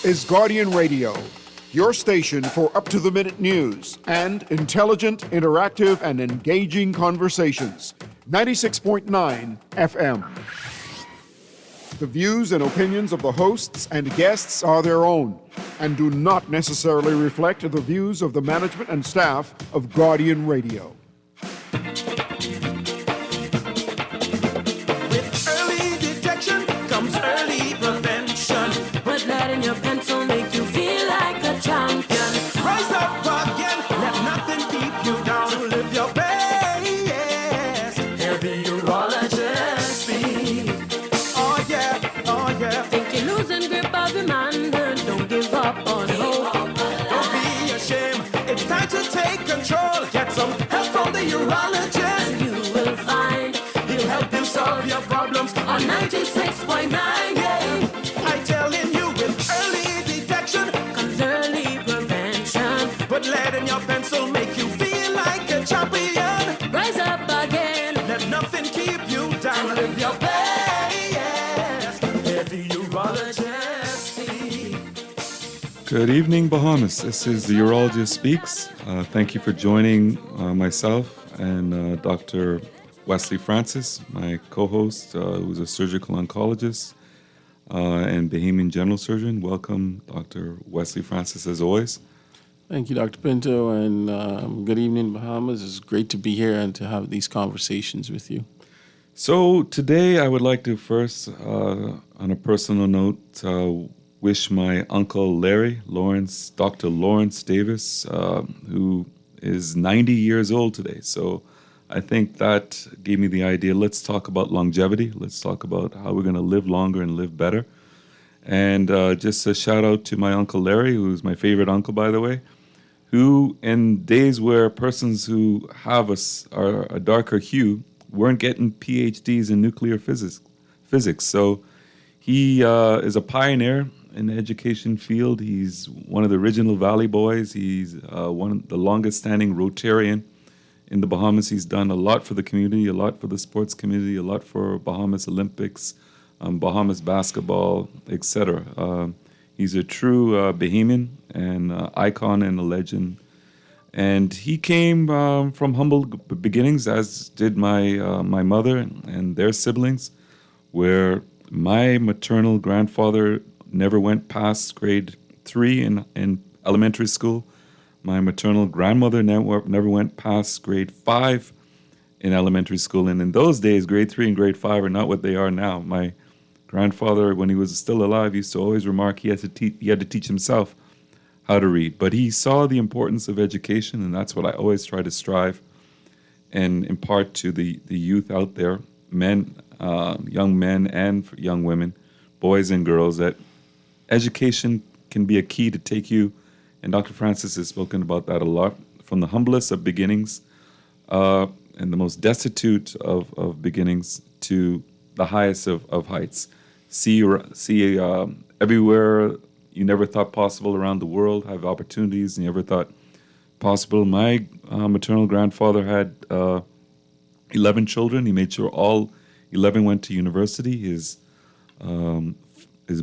is Guardian Radio, your station for up-to-the-minute news and intelligent, interactive, and engaging conversations. 96.9 FM. The views and opinions of the hosts and guests are their own and do not necessarily reflect the views of the management and staff of Guardian Radio. With early detection comes early prevention. Put lead in your pencil, make you feel like a champion. Rise up again, let nothing keep you down. Live your best. Hear the urologist speak. Oh yeah. Think you're losing grip of your manhood, don't give up on hope. Don't be ashamed, it's time to take control. Get some help from the urologist. You will find He'll help you solve your problems on 96.9, yeah. I'm telling you, with early detection Comes early prevention. put lead in your pencil, make you feel like a champion. Rise up again. Let nothing keep you down. Live your best. Hear the urologist speak. Good evening, Bahamas. This is the Urologist Speaks. Thank you for joining myself and Dr. Wesley Francis, my co-host, who's a surgical oncologist and Bahamian general surgeon. Welcome, Dr. Wesley Francis, as always. Thank you, Dr. Pinto, and good evening, Bahamas. It's great to be here and to have these conversations with you. So today I would like to first, on a personal note, wish my uncle Larry, Dr. Lawrence Davis, who is 90 years old today. So I think that gave me the idea. Let's talk about longevity. Let's talk about how we're going to live longer and live better. And just a shout out to my uncle Larry, who's my favorite uncle, by the way, who in days where persons who have are a darker hue weren't getting PhDs in nuclear physics. So he is a pioneer in the education field. He's one of the original Valley Boys. He's one of the longest standing Rotarian in the Bahamas. He's done a lot for the community, a lot for the sports community, a lot for Bahamas Olympics, Bahamas basketball, etc. He's a true Bahamian and icon and a legend. And he came from humble beginnings, as did my mother and their siblings, where my maternal grandfather never went past grade 3 in elementary school. My maternal grandmother never went past grade 5 in elementary school. And in those days, grade 3 and grade 5 are not what they are now. My grandfather, when he was still alive, used to always remark he had to teach himself how to read. But he saw the importance of education, and that's what I always try to strive and impart to the youth out there, men, young men and young women, boys and girls, that education can be a key to take you, and Dr. Francis has spoken about that a lot, from the humblest of beginnings and the most destitute of beginnings to the highest of heights. See everywhere you never thought possible around the world, have opportunities you never thought possible. My maternal grandfather had 11 children. He made sure all 11 went to university. His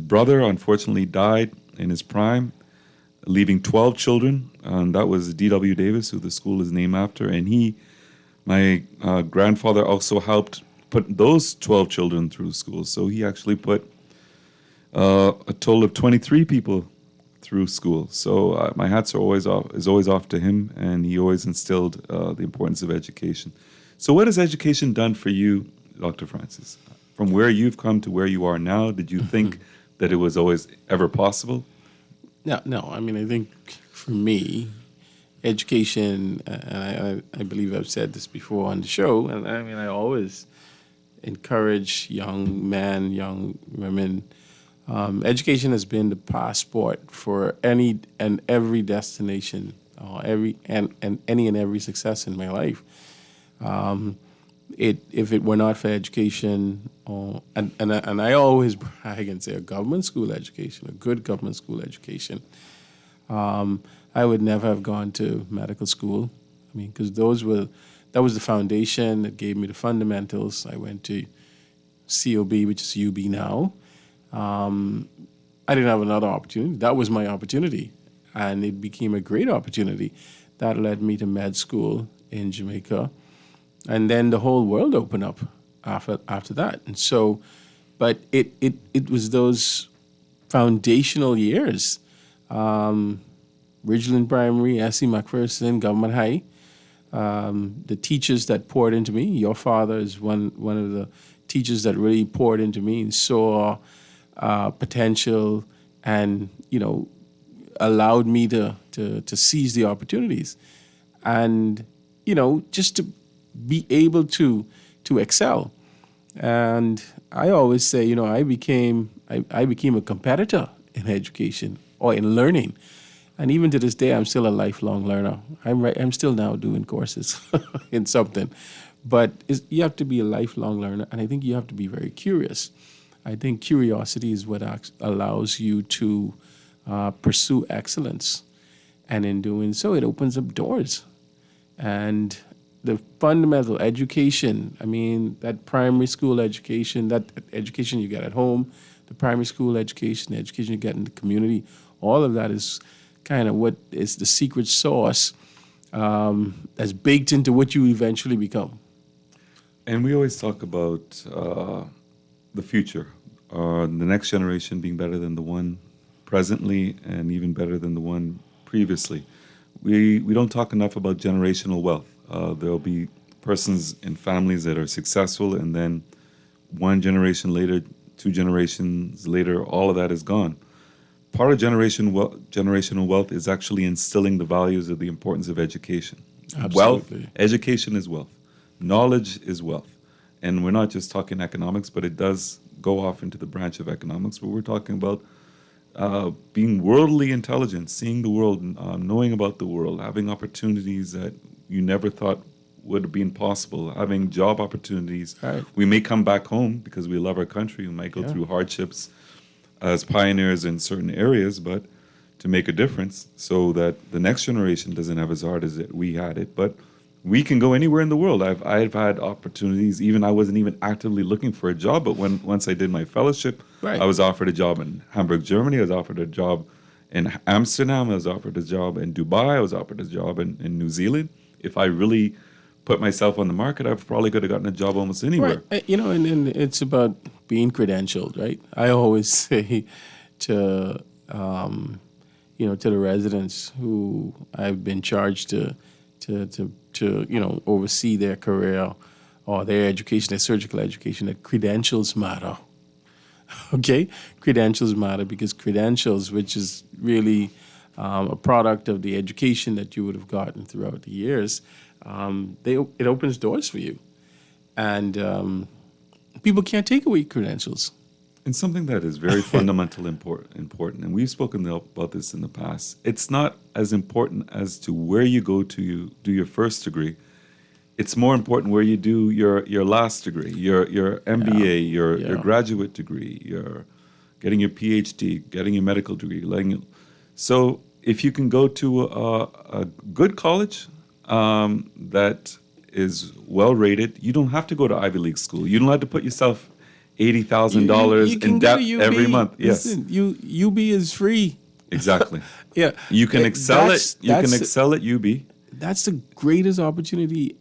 brother, unfortunately, died in his prime, leaving 12 children, and that was D.W. Davis, who the school is named after. And my grandfather also helped put those 12 children through school. So he actually put a total of 23 people through school. So my hats are always off to him, and he always instilled the importance of education. So what has education done for you, Dr. Francis? From where you've come to where you are now, did you think that it was always ever possible? No. I mean, I think for me, education, and I believe I've said this before on the show, and I mean, I always encourage young men, young women. Education has been the passport for any and every destination, any and every success in my life. If it were not for education, and I always brag and say a government school education, a good government school education, I would never have gone to medical school. I mean, because that was the foundation that gave me the fundamentals. I went to COB, which is UB now. I didn't have another opportunity. That was my opportunity. And it became a great opportunity. That led me to med school in Jamaica. And then the whole world opened up after that. And so, but it was those foundational years. Ridgeland Primary, S.C. McPherson, Government High. The teachers that poured into me. Your father is one of the teachers that really poured into me and saw potential and, allowed me to seize the opportunities. And, just to be able to excel. And I always say, I became a competitor in education or in learning. And even to this day, I'm still a lifelong learner. I'm still now doing courses in something. But you have to be a lifelong learner, and I think you have to be very curious. I think curiosity is what allows you to pursue excellence. And in doing so, it opens up doors. And the fundamental education, that primary school education, that education you get at home, the primary school education, the education you get in the community, all of that is kind of what is the secret sauce that's baked into what you eventually become. And we always talk about the future, the next generation being better than the one presently and even better than the one previously. We don't talk enough about generational wealth. There'll be persons and families that are successful, and then one generation later, 2 generations later, all of that is gone. Part of generational wealth is actually instilling the values of the importance of education. Absolutely. Education is wealth. Knowledge is wealth. And we're not just talking economics, but it does go off into the branch of economics, but we're talking about being worldly intelligent, seeing the world, knowing about the world, having opportunities that you never thought would have been possible, having job opportunities. Right. We may come back home because we love our country. We might go through hardships as pioneers in certain areas, but to make a difference so that the next generation doesn't have as hard as we had it. But we can go anywhere in the world. I've had opportunities. Even I wasn't even actively looking for a job, but once I did my fellowship, I was offered a job in Hamburg, Germany. I was offered a job in Amsterdam. I was offered a job in Dubai. I was offered a job in New Zealand. If I really put myself on the market, I probably could have gotten a job almost anywhere. Right. And it's about being credentialed, right? I always say to the residents who I've been charged to oversee their career or their education, their surgical education, that credentials matter. Okay? Credentials matter because credentials, which is really a product of the education that you would have gotten throughout the years, it opens doors for you. And people can't take away credentials. And something that is very fundamental important, and we've spoken about this in the past, it's not as important as to where you go to do your first degree. It's more important where you do your last degree, your MBA, your graduate degree, your getting your PhD, getting your medical degree. So if you can go to a good college that is well rated, you don't have to go to Ivy League school. You don't have to put yourself $80,000 in debt every month. Yes, listen, UB is free. Exactly. Yeah, you can excel at UB. That's the greatest opportunity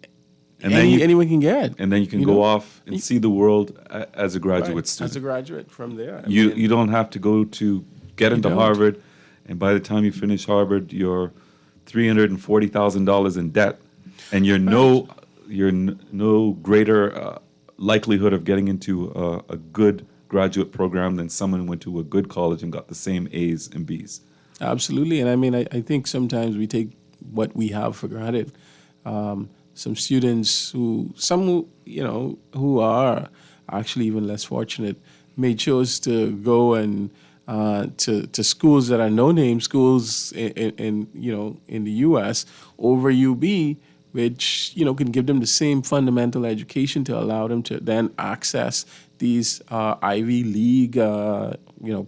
And anyone can get. And then you can go off and see the world as a graduate student. As a graduate from there. You don't have to go to get into Harvard, and by the time you finish Harvard, you're $340,000 in debt, and you're no greater likelihood of getting into a good graduate program than someone who went to a good college and got the same A's and B's. Absolutely, and I think sometimes we take what we have for granted. Some students who are actually even less fortunate may choose to go and to schools that are no-name schools in the U.S. over UB, which can give them the same fundamental education to allow them to then access these Ivy League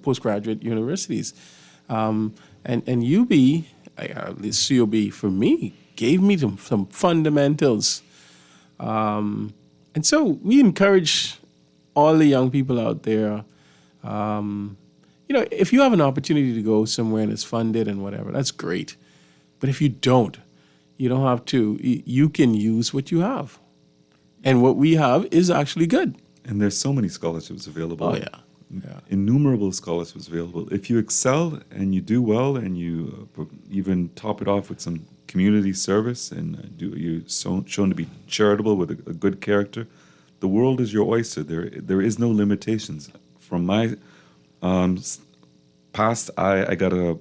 postgraduate universities. And UB, this COB for me, gave me some fundamentals. And so we encourage all the young people out there, if you have an opportunity to go somewhere and it's funded and whatever, that's great. But if you don't have to. You can use what you have. And what we have is actually good. And there's so many scholarships available. Oh, yeah. Innumerable scholarships available. If you excel and you do well and you even top it off with some community service and you're shown to be charitable with a good character, the world is your oyster. There is no limitations. From my past, I got a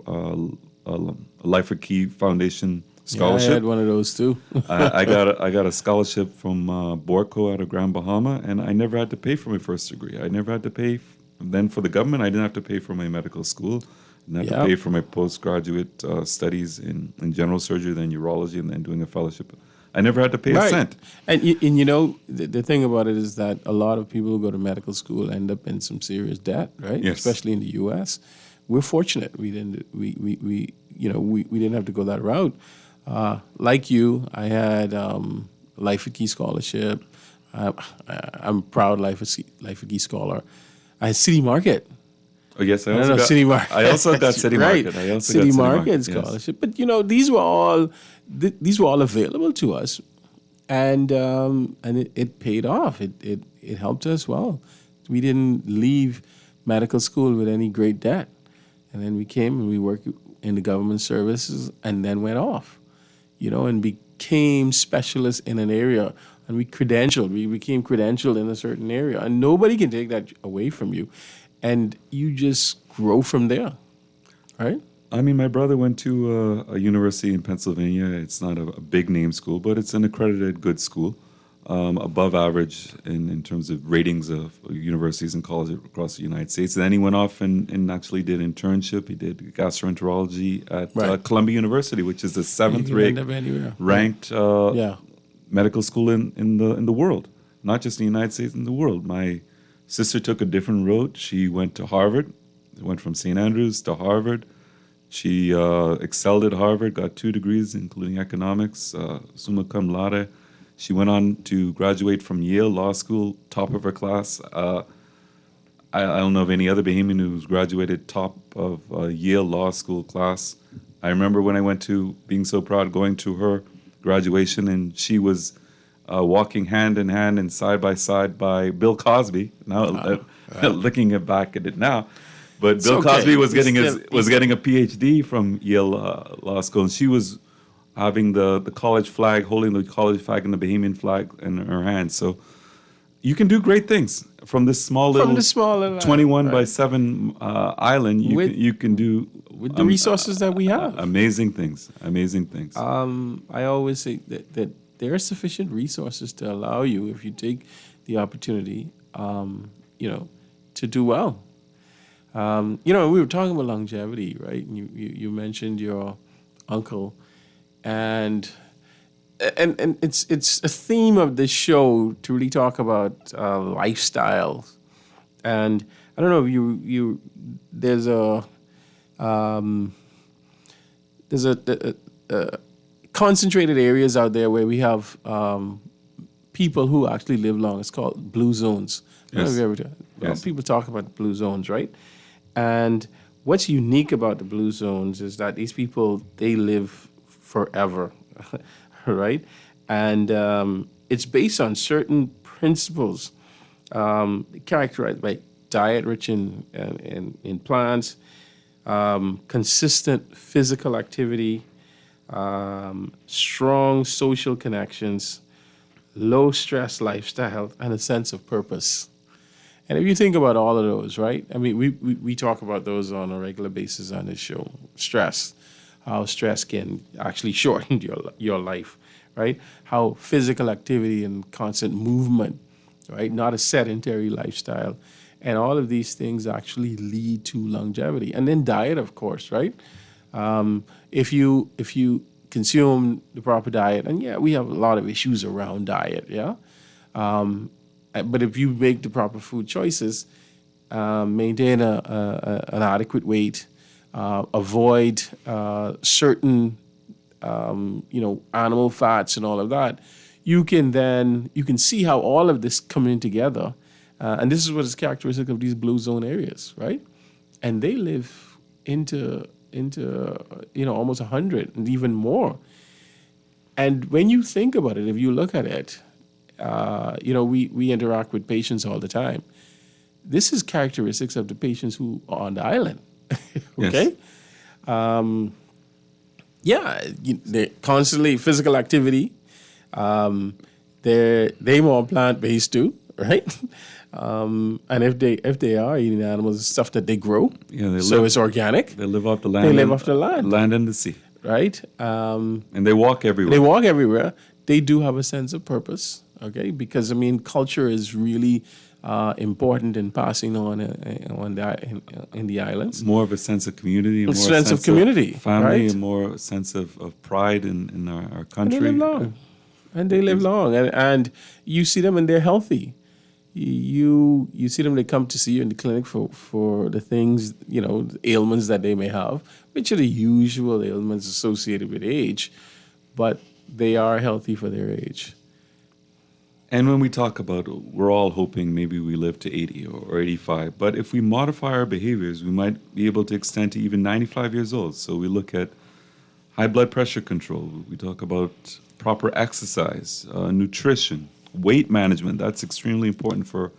Life for Key Foundation scholarship. Yeah, I had one of those too. I got a scholarship from Borco out of Grand Bahama, and I never had to pay for my first degree. I never had to pay. Then for the government, I didn't have to pay for my medical school. I didn't have to pay for my postgraduate studies in general surgery, then urology, and then doing a fellowship. I never had to pay a cent. And the thing about it is that a lot of people who go to medical school end up in some serious debt, right? Yes. Especially in the U.S. We're fortunate. We didn't have to go that route. Like you, I had Life for Key scholarship. I'm a proud Life for Key scholar. I had City Market. Oh yes, I got City Market. I also got City right. Market. I also City got Market City scholarship. Yes. But these were all available to us, and it paid off. It helped us well. We didn't leave medical school with any great debt, and then we came and we worked in the government services, and then went off, and became specialists in an area. And we became credentialed in a certain area. And nobody can take that away from you. And you just grow from there, right? I mean, my brother went to a university in Pennsylvania. It's not a big name school, but it's an accredited good school, above average in terms of ratings of universities and colleges across the United States. And then he went off and actually did internship. He did gastroenterology at Columbia University, which is the seventh ranked medical school in the world, not just in the United States, in the world. My sister took a different road. She went to Harvard, went from St. Andrews to Harvard. She excelled at Harvard, got 2 degrees, including economics, summa cum laude. She went on to graduate from Yale Law School, top of her class. I don't know of any other Bahamian who's graduated top of Yale Law School class. I remember when I went to, being so proud, going to her graduation, and she was walking hand in hand and side by side by Bill Cosby. Now, looking back at it now, but Bill Cosby was getting a PhD from Yale Law School, and she was having the college flag, holding the college flag and the Bahamian flag in her hand. So you can do great things from this small little 21 by 7 island. You can do with the resources that we have. Amazing things. I always say that there are sufficient resources to allow you, if you take the opportunity, to do well. We were talking about longevity, right? And you mentioned your uncle, and it's a theme of this show to really talk about lifestyles. And I don't know if there's a concentrated areas out there where we have people who actually live long. It's called blue zones. Yes. People talk about blue zones, right? And what's unique about the blue zones is that these people, they live forever, right? And it's based on certain principles characterized by diet rich in plants, consistent physical activity, strong social connections, low stress lifestyle, and a sense of purpose. And if you think about all of those, right? I mean, we talk about those on a regular basis on this show. Stress, how stress can actually shorten your life, right? How physical activity and constant movement, right? Not a sedentary lifestyle. And all of these things actually lead to longevity. And then diet, of course, right? If you consume the proper diet, and we have a lot of issues around diet, but if you make the proper food choices, maintain an adequate weight, avoid certain animal fats and all of that, you can see how all of this coming together, and this is what is characteristic of these blue zone areas, right? and they live into almost 100 and even more. And when you think about it, if you look at it, we interact with patients all the time. This is characteristics of the patients who are on the island. Okay? Yes. They're constantly physical activity. They more plant-based too, right? And if they are eating animals, it's stuff that they grow, it's organic. They live off the land. They live off the land. Land and the sea. Right? And they walk everywhere. They walk everywhere. They do have a sense of purpose, okay? Because, culture is really important in passing on in the islands. More of a sense of community. A sense of community, family, right? and more sense of pride in our country. And they live long. And you see them and they're healthy. You see them, they come to see you in the clinic for the things, the ailments that they may have, which are the usual ailments associated with age, but they are healthy for their age. And when we talk about, we're all hoping maybe we live to 80 or 85, but if we modify our behaviors, we might be able to extend to even 95 years old. So we look at high blood pressure control. We talk about proper exercise, nutrition, weight management. That's extremely important for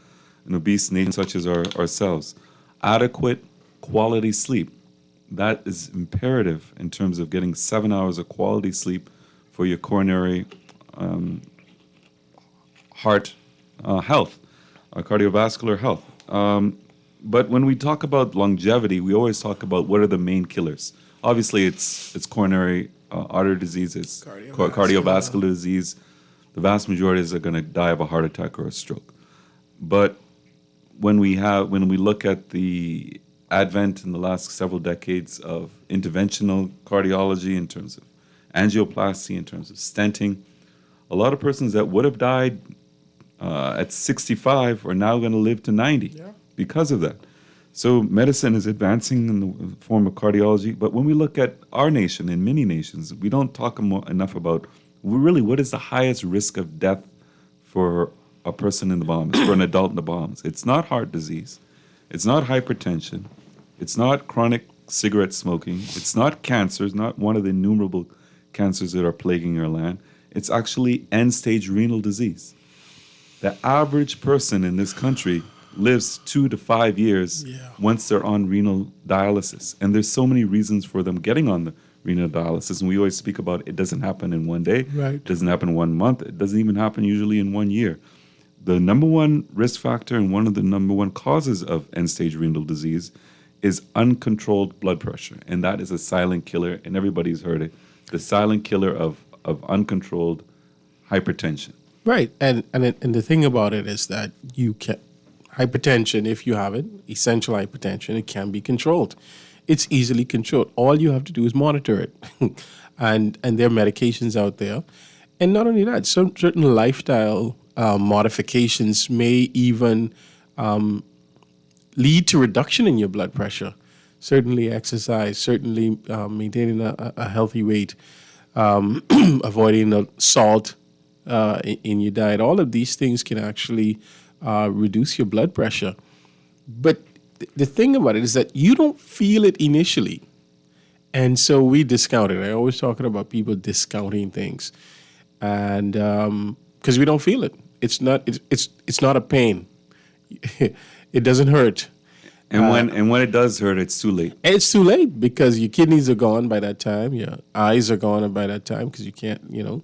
an obese nation such as ourselves. Adequate quality sleep. That is imperative in terms of getting 7 hours of quality sleep for your coronary heart health, cardiovascular health. But when we talk about longevity, we always talk about what are the main killers. Obviously, it's coronary artery disease, it's cardiovascular disease. The vast majority are going to die of a heart attack or a stroke. But when we look at the advent in the last several decades of interventional cardiology in terms of angioplasty, in terms of stenting, a lot of persons that would have died at 65 are now going to live to 90 because of that. So medicine is advancing in the form of cardiology. But when we look at our nation and many nations, we don't talk enough about really what is the highest risk of death for a person in the Bahamas, for an adult in the Bahamas. It's not heart disease. It's not hypertension. It's not chronic cigarette smoking. It's not cancer. It's not one of the innumerable cancers that are plaguing our land. It's actually end-stage renal disease. The average person in this country lives 2 to 5 years once they're on renal dialysis. And there's so many reasons for them getting on the renal dialysis. And we always speak about it doesn't happen in one day. Right. It doesn't happen 1 month. It doesn't even happen usually in 1 year. The number one risk factor and one of the number one causes of end-stage renal disease is uncontrolled blood pressure. And that is a silent killer, and everybody's heard it. The silent killer of uncontrolled hypertension. Right. And the thing about it is that you can hypertension, if you have it, essential hypertension, it can be controlled. It's easily controlled. All you have to do is monitor it. and there are medications out there. And not only that, certain lifestyle modifications may even lead to reduction in your blood pressure. Certainly exercise, certainly maintaining a healthy weight, avoiding the salt in your diet. All of these things can actually reduce your blood pressure. But the thing about it is that you don't feel it initially. And so we discount it. I always talking about people discounting things. And because we don't feel it. It's not a pain. It doesn't hurt. And when it does hurt, it's too late. It's too late because your kidneys are gone by that time. Your eyes are gone by that time because you can't, and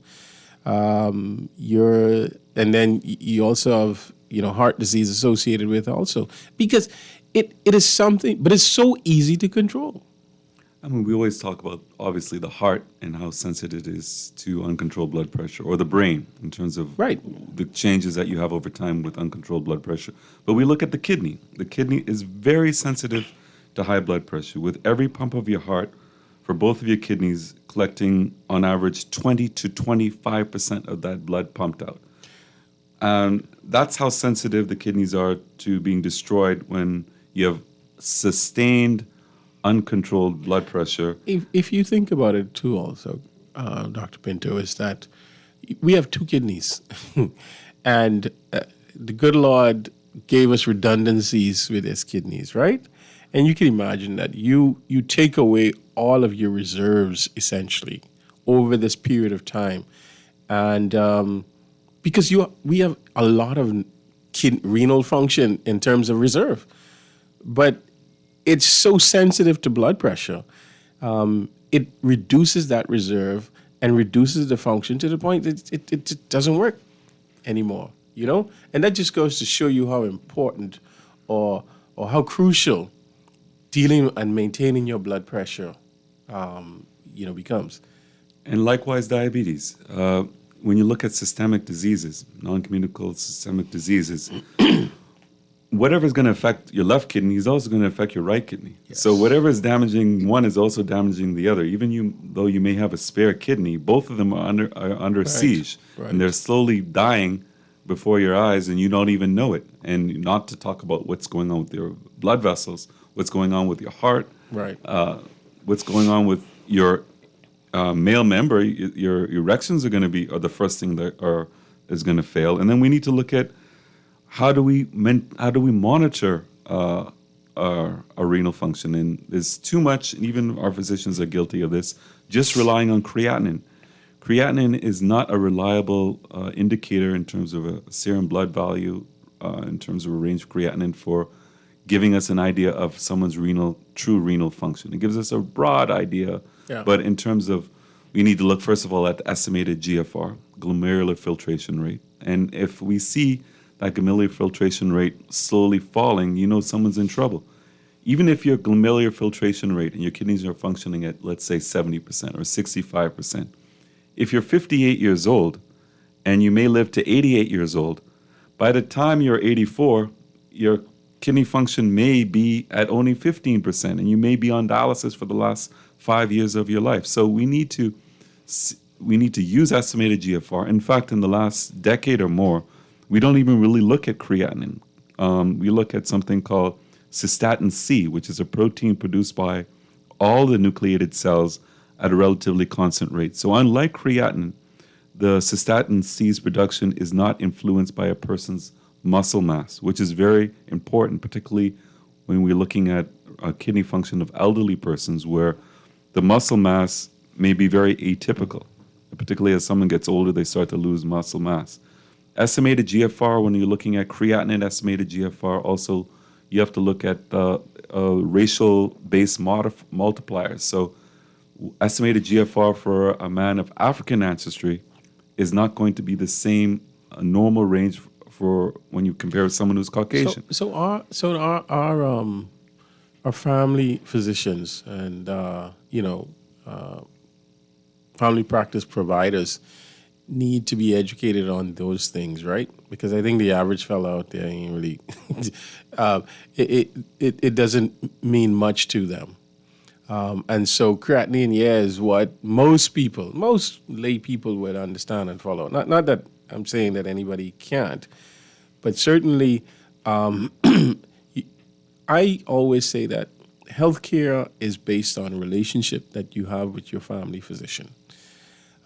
then you also have, heart disease associated with also because it is something, but it's so easy to control. I mean, we always talk about, obviously, the heart and how sensitive it is to uncontrolled blood pressure, or the brain in terms of the changes that you have over time with uncontrolled blood pressure. But we look at the kidney. The kidney is very sensitive to high blood pressure. With every pump of your heart, for both of your kidneys, collecting on average 20 to 25% of that blood pumped out. And that's how sensitive the kidneys are to being destroyed when you have sustained uncontrolled blood pressure. If you think about it too also, Dr. Pinto, is that we have two kidneys. And the good Lord gave us redundancies with his kidneys, right? And you can imagine that you take away all of your reserves essentially over this period of time, and because we have a lot of renal function in terms of reserve, but it's so sensitive to blood pressure. It reduces that reserve and reduces the function to the point that it doesn't work anymore, And that just goes to show you how important or how crucial dealing and maintaining your blood pressure, becomes. And likewise, diabetes. When you look at systemic diseases, non-communicable systemic diseases, whatever is going to affect your left kidney is also going to affect your right kidney. Yes. So whatever is damaging one is also damaging the other. Even though you may have a spare kidney, both of them are under siege, Right. and they're slowly dying before your eyes, and you don't even know it. And not to talk about what's going on with your blood vessels, what's going on with your heart, Right. What's going on with your male member. Your erections are the first thing that is going to fail, and then we need to look at how do we monitor our renal function. And there's too much, and even our physicians are guilty of this, just relying on creatinine. Creatinine is not a reliable indicator in terms of a serum blood value, in terms of a range of creatinine for giving us an idea of someone's true renal function. It gives us a broad idea, but in terms of, we need to look first of all at the estimated GFR, glomerular filtration rate. And if we see that glomerular filtration rate slowly falling, someone's in trouble. Even if your glomerular filtration rate and your kidneys are functioning at, let's say, 70% or 65%, if you're 58 years old and you may live to 88 years old, by the time you're 84, your kidney function may be at only 15%, and you may be on dialysis for the last 5 years of your life. So we need to use estimated GFR. In fact, in the last decade or more, we don't even really look at creatinine. We look at something called cystatin C, which is a protein produced by all the nucleated cells at a relatively constant rate. So unlike creatinine, the cystatin C's production is not influenced by a person's muscle mass, which is very important, particularly when we're looking at kidney function of elderly persons where the muscle mass may be very atypical. Particularly as someone gets older, they start to lose muscle mass. Estimated GFR, when you're looking at creatinine estimated GFR, also you have to look at racial-based multipliers. So estimated GFR for a man of African ancestry is not going to be the same normal range for when you compare with someone who's Caucasian. So our family physicians and family practice providers need to be educated on those things, right? Because I think the average fellow out there ain't really it doesn't mean much to them. And so creatinine, is what most lay people would understand and follow. Not that I'm saying that anybody can't, but certainly I always say that healthcare is based on a relationship that you have with your family physician.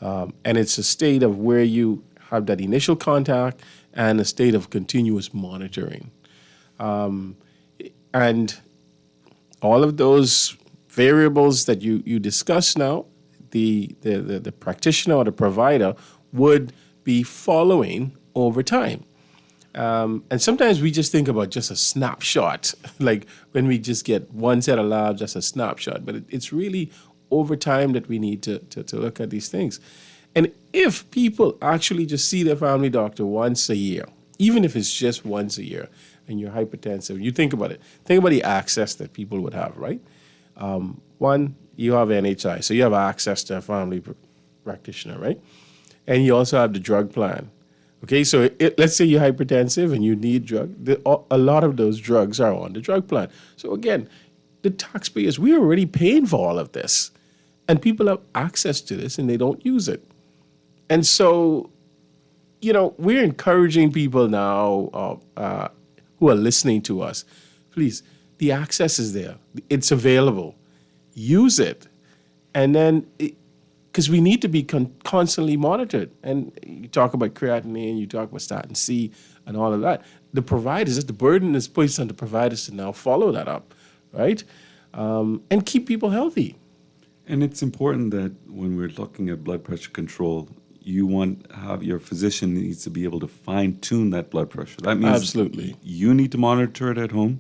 And it's a state of where you have that initial contact and a state of continuous monitoring. And all of those variables that you discuss now, the practitioner or the provider would be following over time. And sometimes we just think about just a snapshot, like when we just get one set of labs, just a snapshot. But it's really over time that we need to look at these things. And if people actually just see their family doctor once a year, even if it's just once a year, and you're hypertensive, you think about it. Think about the access that people would have, right? One, you have NHI, so you have access to a family practitioner, right? And you also have the drug plan. Okay, so let's say you're hypertensive and you need drug. A lot of those drugs are on the drug plan. So again, the taxpayers, we're already paying for all of this. And people have access to this and they don't use it. And so, we're encouraging people now who are listening to us. Please, the access is there. It's available. Use it. And then, because we need to be constantly monitored. And you talk about creatinine, you talk about statin C and all of that. The providers, the burden is placed on the providers to now follow that up, right? And keep people healthy. And it's important that when we're looking at blood pressure control, you want to have your physician needs to be able to fine tune that blood pressure. That means Absolutely. you need to monitor it at home,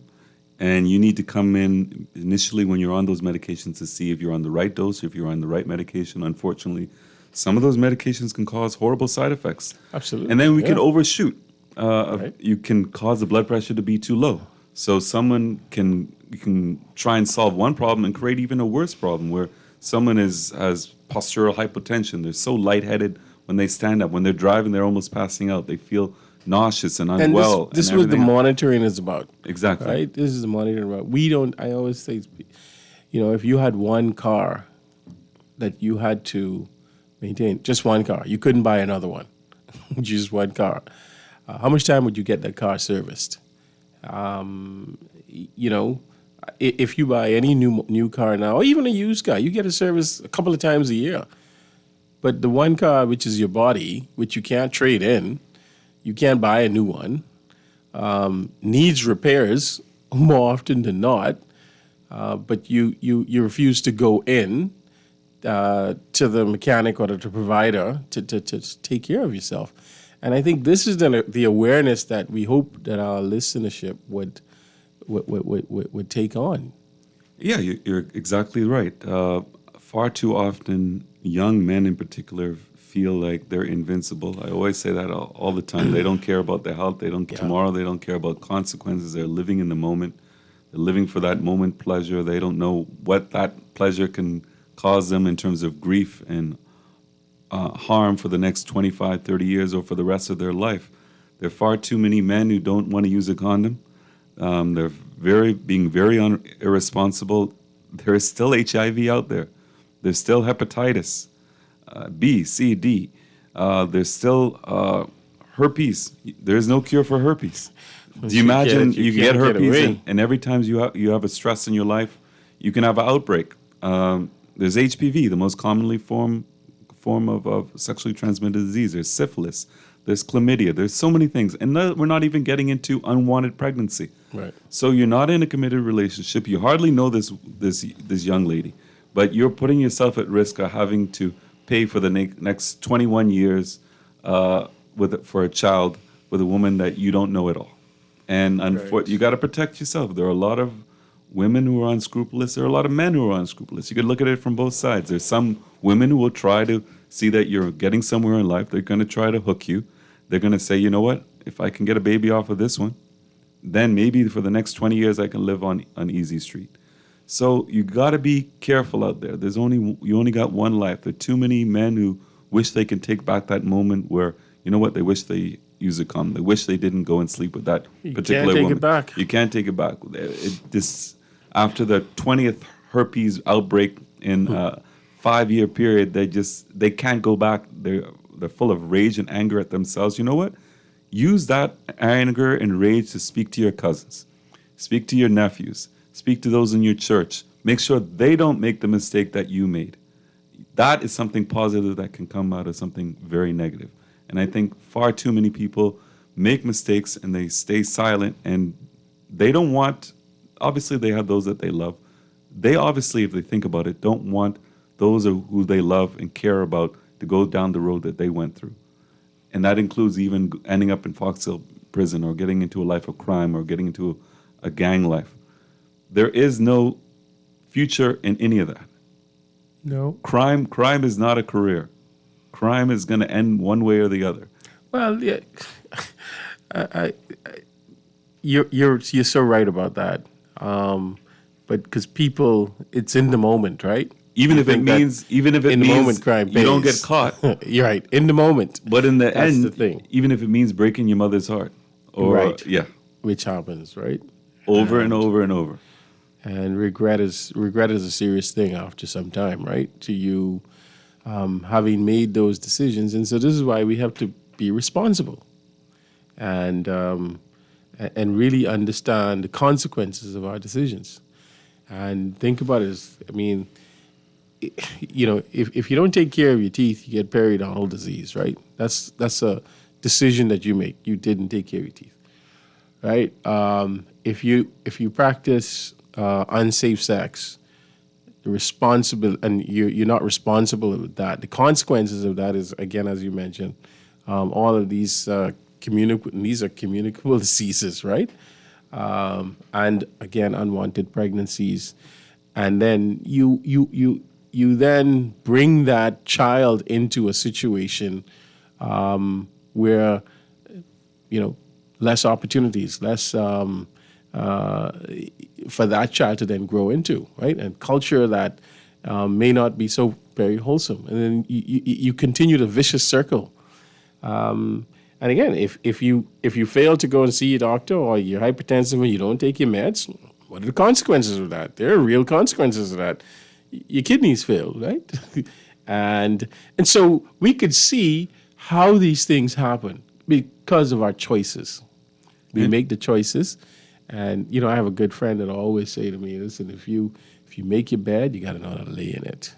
and you need to come in initially when you're on those medications to see if you're on the right dose, if you're on the right medication. Unfortunately, some of those medications can cause horrible side effects. Absolutely. And then we can Yeah. overshoot. Right. You can cause the blood pressure to be too low. So you can try and solve one problem and create even a worse problem where someone has postural hypotension. They're so lightheaded when they stand up. When they're driving, they're almost passing out. They feel nauseous and And unwell. this is and what the everything. monitoring is about. Exactly. Right? This is the monitoring about. I always say, if you had one car that you had to maintain, just one car, you couldn't buy another one, just one car. How much time would you get that car serviced? If you buy any new car now, or even a used car, you get a service a couple of times a year. But the one car, which is your body, which you can't trade in, you can't buy a new one, needs repairs more often than not, but you refuse to go in to the mechanic or to the provider to take care of yourself. And I think this is the awareness that we hope that our listenership would take on. Yeah, you're exactly right. Far too often, young men in particular feel like they're invincible. I always say that all the time. They don't care about their health. They don't tomorrow. They don't care about consequences. They're living in the moment. They're living for that moment pleasure. They don't know what that pleasure can cause them in terms of grief and harm for the next 25, 30 years or for the rest of their life. There are far too many men who don't want to use a condom. They're being very irresponsible. There is still HIV out there. There's still hepatitis B, C, D. There's still herpes. There's no cure for herpes. Do you imagine you get herpes and every time you have a stress in your life, you can have an outbreak. There's HPV, the most commonly form of sexually transmitted disease. There's syphilis. There's chlamydia. There's so many things. And we're not even getting into unwanted pregnancy. Right. So you're not in a committed relationship. You hardly know this young lady, but you're putting yourself at risk of having to pay for the next 21 years for a child with a woman that you don't know at all. And you got to protect yourself. There are a lot of women who are unscrupulous. There are a lot of men who are unscrupulous. You could look at it from both sides. There's some women who will try to see that you're getting somewhere in life. They're going to try to hook you. They're going to say, you know what? If I can get a baby off of this one, then maybe for the next 20 years I can live on easy street. So you got to be careful out there. You only got one life. There are too many men who wish they can take back that moment where, you know what, they wish they used a condom. They wish they didn't go and sleep with that particular woman. You can't take it back. You can't take it back. After the 20th herpes outbreak in a 5-year period, they can't go back. They're full of rage and anger at themselves. You know what? Use that anger and rage to speak to your cousins, speak to your nephews, speak to those in your church. Make sure they don't make the mistake that you made. That is something positive that can come out of something very negative. And I think far too many people make mistakes and they stay silent, and they don't want, obviously they have those that they love. They obviously, if they think about it, don't want those who they love and care about to go down the road that they went through. And that includes even ending up in Fox Hill prison or getting into a life of crime or getting into a gang life. There is no future in any of that. No. Crime is not a career. Crime is going to end one way or the other. Well, yeah, you're so right about that. But because people, it's in the moment, right? Even if it means in the moment, crime you don't get pays. caught. You're right, in the moment. But in the That's end, the thing. even if it means breaking your mother's heart, or Right. yeah, Which happens, right? over and over and over. And regret is a serious thing after some time, right? To you having made those decisions, and so this is why we have to be responsible, and really understand the consequences of our decisions, and think about it. If you don't take care of your teeth, you get periodontal disease, right? That's a decision that you make. You didn't take care of your teeth, right? If you practice unsafe sex, and you're not responsible with that. The consequences of that is, again, as you mentioned, all of these these are communicable diseases, right? And again, unwanted pregnancies, and then you then bring that child into a situation where less opportunities, less for that child to then grow into, right? And culture that may not be so very wholesome. And then you continue the vicious circle. And again, if you fail to go and see a doctor, or you're hypertensive and you don't take your meds, what are the consequences of that? There are real consequences of that. Your kidneys fail, right? and so we could see how these things happen because of our choices. We make the choices. And, I have a good friend that always say to me, listen, if you make your bed, you got to know how to lay in it.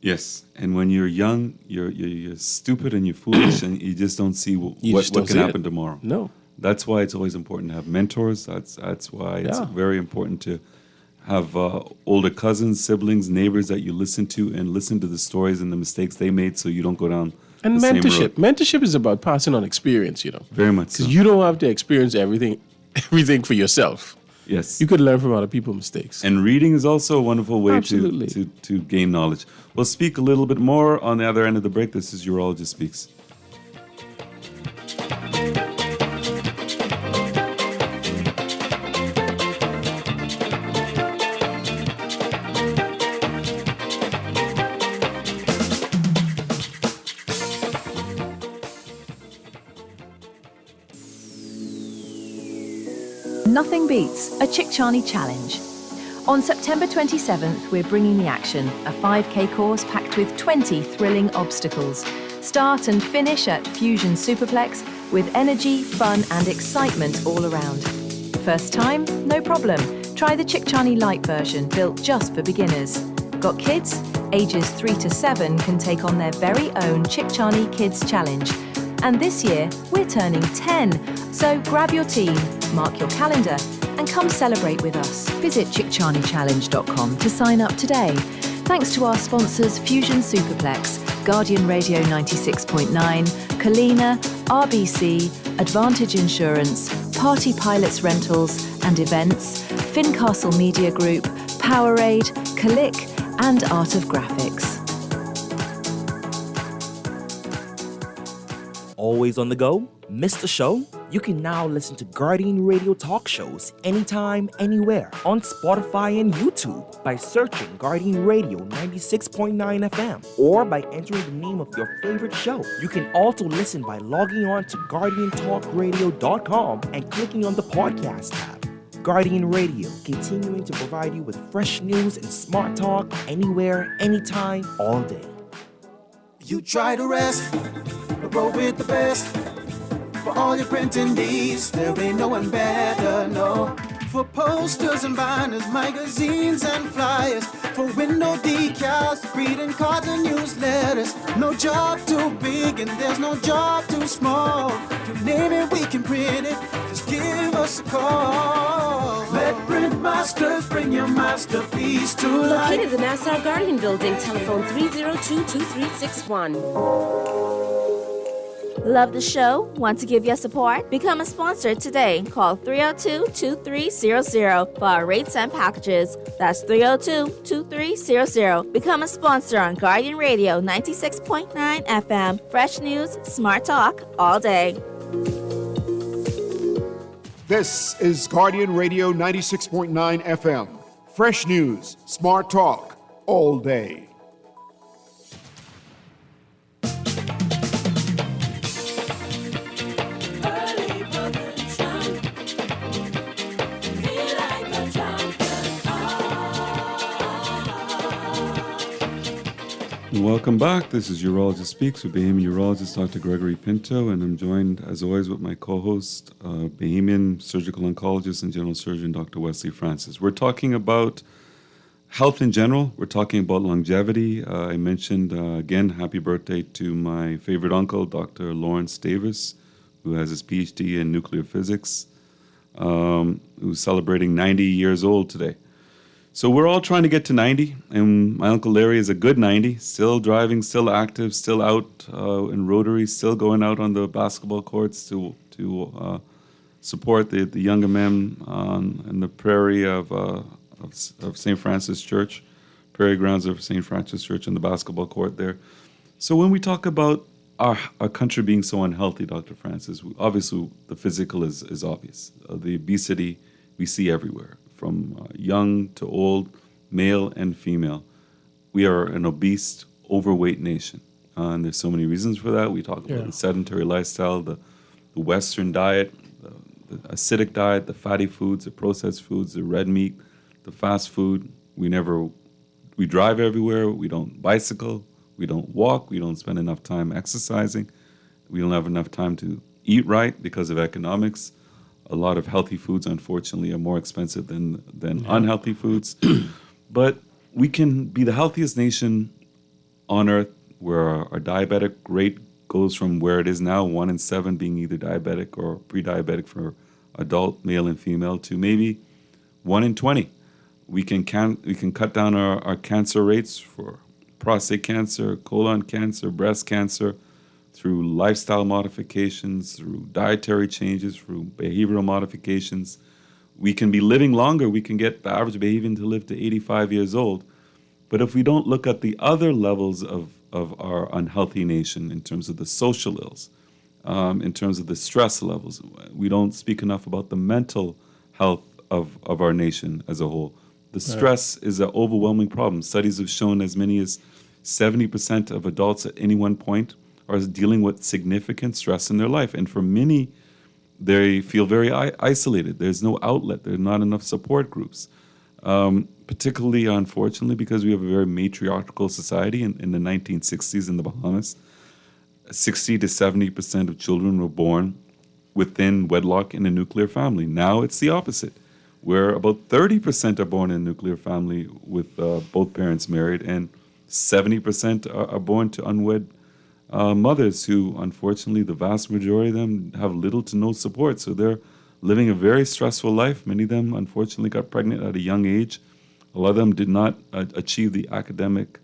Yes, and when you're young, you're stupid and you're foolish, and you just don't see what can happen tomorrow. No. That's why it's always important to have mentors. That's why it's very important to have older cousins, siblings, neighbors that you listen to, and listen to the stories and the mistakes they made, so you don't go down and the mentorship. same road. Mentorship is about passing on experience, Very much so. Because you don't have to experience everything for yourself. Yes. You could learn from other people's mistakes. And reading is also a wonderful way Absolutely. to gain knowledge. We'll speak a little bit more on the other end of the break. This is Urologist Speaks. Nothing beats a Chickchani challenge. On September 27th, we're bringing the action, a 5K course packed with 20 thrilling obstacles. Start and finish at Fusion Superplex with energy, fun and excitement all around. First time? No problem. Try the Chickchani Lite version, built just for beginners. Got kids? Ages 3 to 7 can take on their very own Chickchani Kids Challenge. And this year, we're turning 10. So grab your team, mark your calendar, and come celebrate with us. Visit chickchanichallenge.com to sign up today. Thanks to our sponsors Fusion Superplex, Guardian Radio 96.9, Kalina, RBC, Advantage Insurance, Party Pilots Rentals and Events, Fincastle Media Group, Powerade, Click, and Art of Graphics. Always on the go? Missed the show? You can now listen to Guardian Radio talk shows anytime, anywhere on Spotify and YouTube by searching Guardian Radio 96.9 FM or by entering the name of your favorite show. You can also listen by logging on to GuardianTalkRadio.com and clicking on the podcast tab. Guardian Radio, continuing to provide you with fresh news and smart talk anywhere, anytime, all day. You try to rest, but roll with the best. For all your printing needs, there ain't no one better, no. For posters and binders, magazines and flyers, for window decals, greeting cards and newsletters. No job too big and there's no job too small. You name it, we can print it, just give us a call. Let Print Masters bring your masterpiece to life. Located in the Nassau Guardian Building, telephone 302-2361. Love the show? Want to give your support? Become a sponsor today. Call 302-2300 for our rates and packages. That's 302-2300. Become a sponsor on Guardian Radio 96.9 FM. Fresh news, smart talk, all day. This is Guardian Radio 96.9 FM. Fresh news, smart talk, all day. Welcome back. This is Urologist Speaks with Bahamian urologist Dr. Greggory Pinto, and I'm joined, as always, with my co-host, Bahamian surgical oncologist and general surgeon Dr. Wesley Francis. We're talking about health in general. We're talking about longevity. I mentioned, again, happy birthday to my favorite uncle, Dr. Lawrence Davis, who has his PhD in nuclear physics, who's celebrating 90 years old today. So we're all trying to get to 90, and my Uncle Larry is a good 90, still driving, still active, still out in Rotary, still going out on the basketball courts to support the younger men in the prairie of St. Francis Church, prairie grounds of St. Francis Church and the basketball court there. So when we talk about our country being so unhealthy, Dr. Francis, obviously the physical is obvious. The obesity we see everywhere, from young to old, male and female. We are an obese, overweight nation. And there's so many reasons for that. We talk about the sedentary lifestyle, the Western diet, the acidic diet, the fatty foods, the processed foods, the red meat, the fast food. We drive everywhere. We don't bicycle. We don't walk. We don't spend enough time exercising. We don't have enough time to eat right because of economics. A lot of healthy foods, unfortunately, are more expensive than unhealthy foods. But we can be the healthiest nation on earth, where our diabetic rate goes from where it is now, 1 in 7 being either diabetic or pre-diabetic for adult, male and female, to maybe 1 in 20. We can cut down our cancer rates for prostate cancer, colon cancer, breast cancer, through lifestyle modifications, through dietary changes, through behavioral modifications. We can be living longer. We can get the average Behavian to live to 85 years old. But if we don't look at the other levels of our unhealthy nation in terms of the social ills, in terms of the stress levels, we don't speak enough about the mental health of our nation as a whole. The stress is an overwhelming problem. Studies have shown as many as 70% of adults at any one point are dealing with significant stress in their life. And for many, they feel very isolated. There's no outlet. There are not enough support groups. Particularly, unfortunately, because we have a very matriarchal society. In the 1960s in the Bahamas, 60 to 70% of children were born within wedlock in a nuclear family. Now it's the opposite, where about 30% are born in a nuclear family with both parents married, and 70% are born to unwed mothers who, unfortunately, the vast majority of them have little to no support. So they're living a very stressful life. Many of them, unfortunately, got pregnant at a young age. A lot of them did not achieve the academic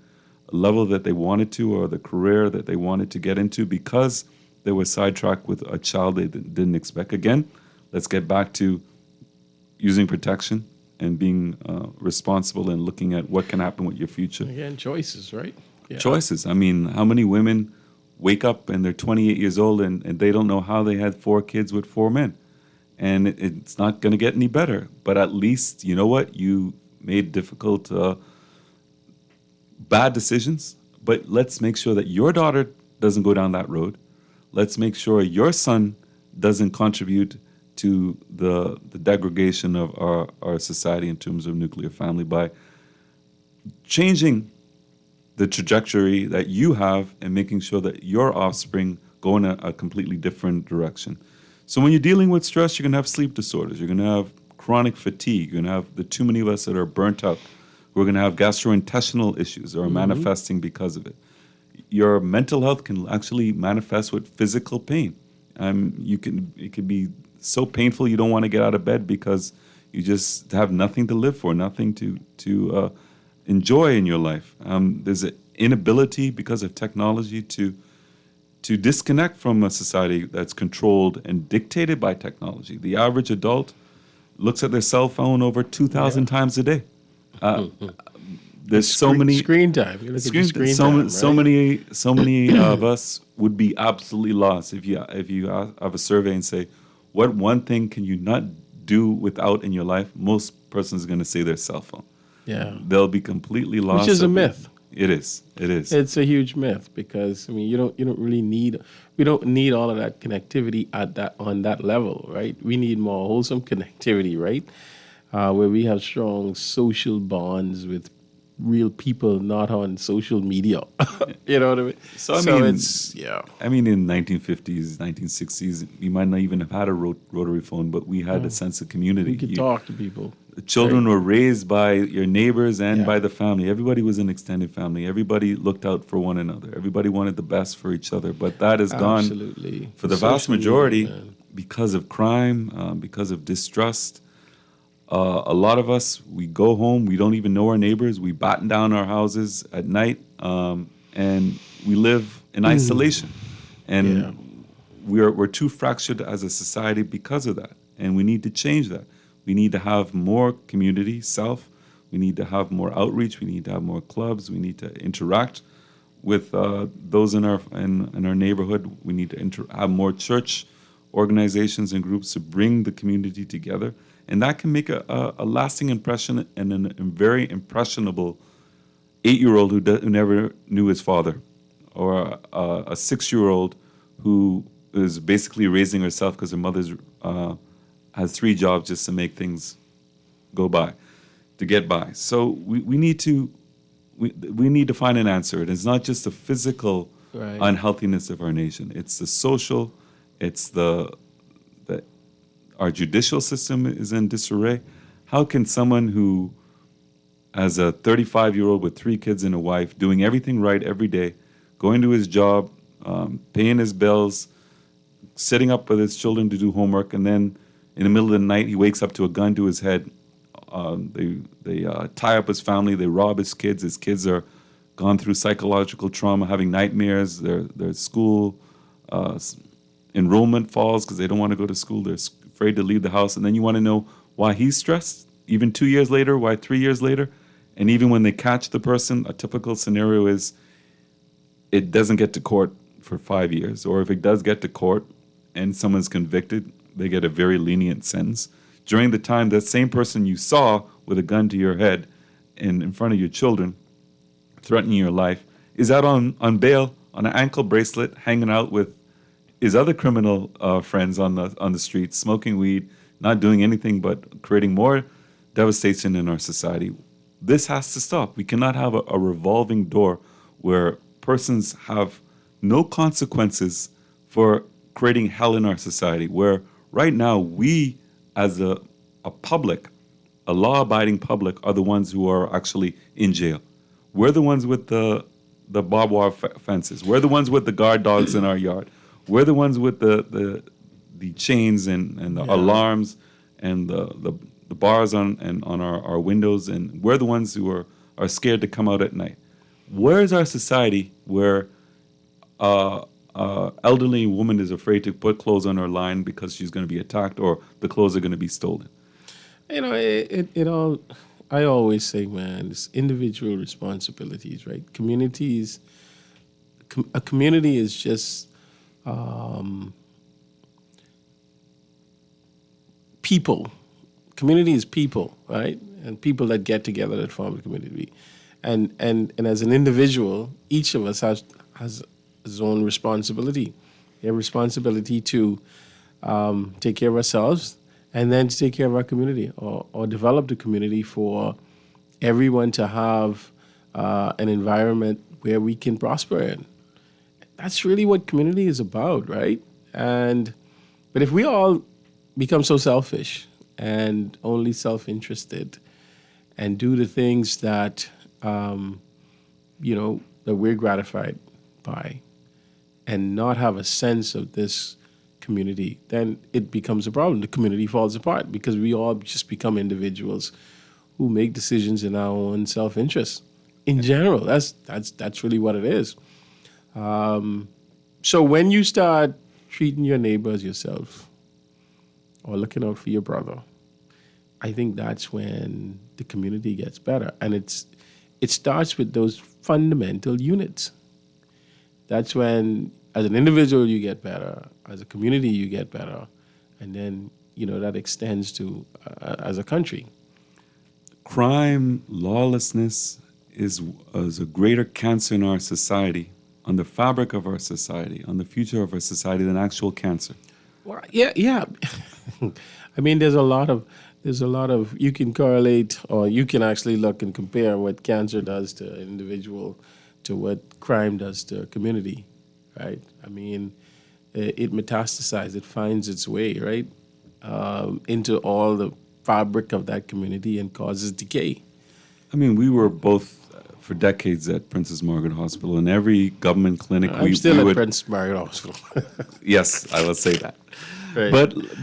level that they wanted to, or the career that they wanted to get into, because they were sidetracked with a child they didn't expect. Again, let's get back to using protection and being responsible and looking at what can happen with your future. Again, choices, right? Yeah. Choices. I mean, how many women wake up and they're 28 years old and they don't know how they had 4 kids with 4 men? And it's not going to get any better. But at least, you know what? You made difficult, bad decisions. But let's make sure that your daughter doesn't go down that road. Let's make sure your son doesn't contribute to the degradation of our society in terms of nuclear family by changing the trajectory that you have and making sure that your offspring go in a completely different direction. So when you're dealing with stress, you're going to have sleep disorders. You're going to have chronic fatigue. You're going to have the too many of us that are burnt out. We're going to have gastrointestinal issues that are manifesting because of it. Your mental health can actually manifest with physical pain. It can be so painful you don't want to get out of bed because you just have nothing to live for, nothing to enjoy in your life. There's an inability because of technology to disconnect from a society that's controlled and dictated by technology. The average adult looks at their cell phone over 2,000 times a day. There's so many screen time. You look at the screen time, right? So many of us would be absolutely lost if you have a survey and say, what one thing can you not do without in your life? Most persons are going to say their cell phone. Yeah, they'll be completely lost. Which is a myth. It is. It's a huge myth because we don't need all of that connectivity on that level, right? We need more wholesome connectivity, right? Where we have strong social bonds with real people, not on social media. You know what I mean? So I mean, in 1950s, 1960s, we might not even have had a rotary phone, but we had a sense of community. We could talk to people. Children were raised by your neighbors and by the family. Everybody was an extended family. Everybody looked out for one another. Everybody wanted the best for each other. But that is gone for the vast majority because of crime, because of distrust. A lot of us, we go home, we don't even know our neighbors, we batten down our houses at night, and we live in isolation. And we're too fractured as a society because of that. And we need to change that. We need to have more community, we need to have more outreach, we need to have more clubs, we need to interact with those in our neighborhood. We need to have more church organizations and groups to bring the community together. And that can make a lasting impression and a very impressionable 8-year-old who never knew his father, or a 6-year-old who is basically raising herself because her mother's has 3 jobs just to make things go by, to get by. So we need to find an answer. It's not just the physical unhealthiness of our nation. It's the social. It's our judicial system is in disarray. How can someone who, as a 35-year-old with 3 kids and a wife, doing everything right every day, going to his job, paying his bills, sitting up with his children to do homework, and then in the middle of the night he wakes up to a gun to his head. They tie up his family. They rob his kids. His kids are gone through psychological trauma, having nightmares. Their school enrollment falls because they don't want to go to school. They're afraid to leave the house. And then you want to know why he's stressed, even 2 years later, why 3 years later. And even when they catch the person, a typical scenario is it doesn't get to court for 5 years. Or if it does get to court and someone's convicted, they get a very lenient sentence. During the time, that same person you saw with a gun to your head and in front of your children, threatening your life, is out on bail, on an ankle bracelet, hanging out with his other criminal friends on the streets, smoking weed, not doing anything but creating more devastation in our society. This has to stop. We cannot have a revolving door where persons have no consequences for creating hell in our society, where right now we, as a public, a law-abiding public, are the ones who are actually in jail. We're the ones with the barbed wire fences. We're the ones with the guard dogs in our yard. We're the ones with the chains and the alarms and the bars on our windows, and we're the ones who are scared to come out at night. Where is our society where elderly woman is afraid to put clothes on her line because she's going to be attacked or the clothes are going to be stolen? You know, it all. I always say, man, it's individual responsibilities, right? Communities. A community is just people. Community is people, right? And people that get together that form a community. And as an individual, each of us has his own responsibility. We have responsibility to take care of ourselves and then to take care of our community, or develop the community for everyone to have an environment where we can prosper in. That's really what community is about, right? But if we all become so selfish and only self-interested and do the things that that we're gratified by, and not have a sense of this community, then it becomes a problem. The community falls apart because we all just become individuals who make decisions in our own self-interest. In general, that's really what it is. So when you start treating your neighbor as yourself, or looking out for your brother, I think that's when the community gets better. And it starts with those fundamental units. That's when, as an individual, you get better. As a community, you get better. And then, that extends to as a country. Crime, lawlessness is a greater cancer in our society, on the fabric of our society, on the future of our society, than actual cancer. Well, yeah. I mean, there's a lot of, you can correlate, or you can actually look and compare what cancer does to an individual to what crime does to a community, right? I mean, it metastasizes, it finds its way, right, into all the fabric of that community and causes decay. I mean, we were both for decades at Princess Margaret Hospital. In every government clinic, I'm still at Princess Margaret Hospital. Yes, I will say that. Right.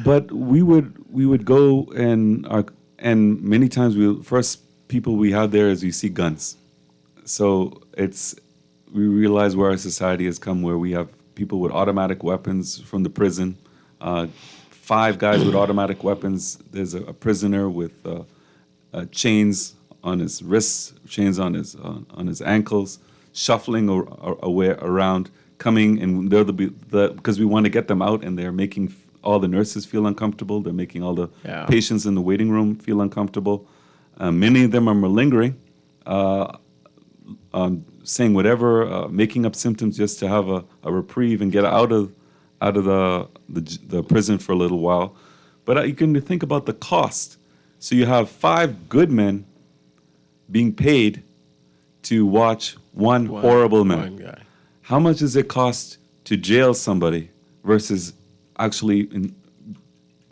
But we would go, and And many times first people we have there is we see guns. So we realize where our society has come, where we have people with automatic weapons from the prison, 5 guys with automatic weapons. There's a prisoner with chains on his wrists, chains on his ankles, shuffling away around, coming, and because we want to get them out, and they're making all the nurses feel uncomfortable. They're making all the patients in the waiting room feel uncomfortable. Many of them are malingering, saying whatever, making up symptoms just to have a reprieve and get out of the prison for a little while. But you can think about the cost. So you have 5 good men being paid to watch one horrible man. One guy. How much does it cost to jail somebody versus actually